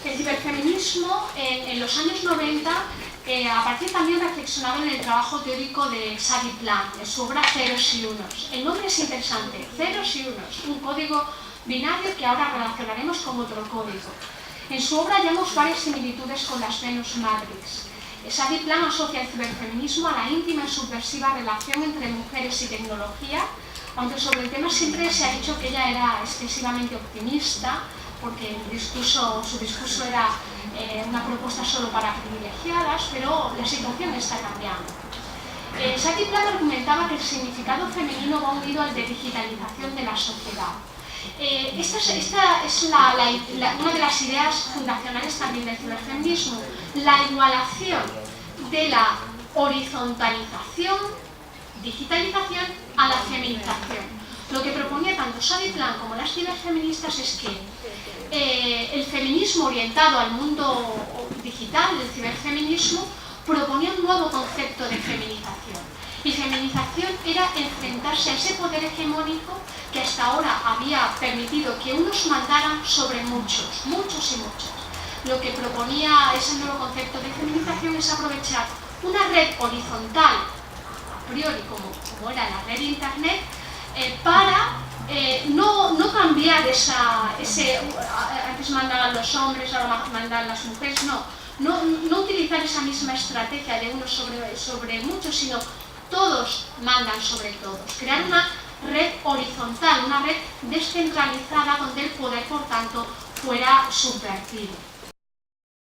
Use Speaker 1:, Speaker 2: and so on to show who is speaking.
Speaker 1: El ciberfeminismo en los años 90 aparece también reflexionado en el trabajo teórico de Xavi Plan, en su obra Ceros y Unos. El nombre es interesante, Ceros y Unos, un código binario que ahora relacionaremos con otro código. En su obra hallamos varias similitudes con las Venus Matrix. Xavi Plan asocia el ciberfeminismo a la íntima y subversiva relación entre mujeres y tecnología, aunque sobre el tema siempre se ha dicho que ella era excesivamente optimista, porque su discurso era una propuesta solo para privilegiadas, pero la situación está cambiando. Xavi Plan argumentaba que el significado femenino va unido al de digitalización de la sociedad. Esta es una de las ideas fundacionales también del ciberfeminismo, la igualación de la horizontalización, digitalización, a la feminización. Lo que proponía tanto Xavi Plan como las ciberfeministas es que el feminismo orientado al mundo digital, el ciberfeminismo, proponía un nuevo concepto de feminización. Y feminización era enfrentarse a ese poder hegemónico que hasta ahora había permitido que unos mandaran sobre muchos, muchos y muchas. Lo que proponía ese nuevo concepto de feminización es aprovechar una red horizontal, a priori como era la red de Internet, para no cambiar antes mandaban los hombres, ahora mandan las mujeres, no utilizar esa misma estrategia de unos sobre muchos, sino todos mandan sobre todos. Crear una red horizontal, una red descentralizada donde el poder, por tanto, fuera subvertido.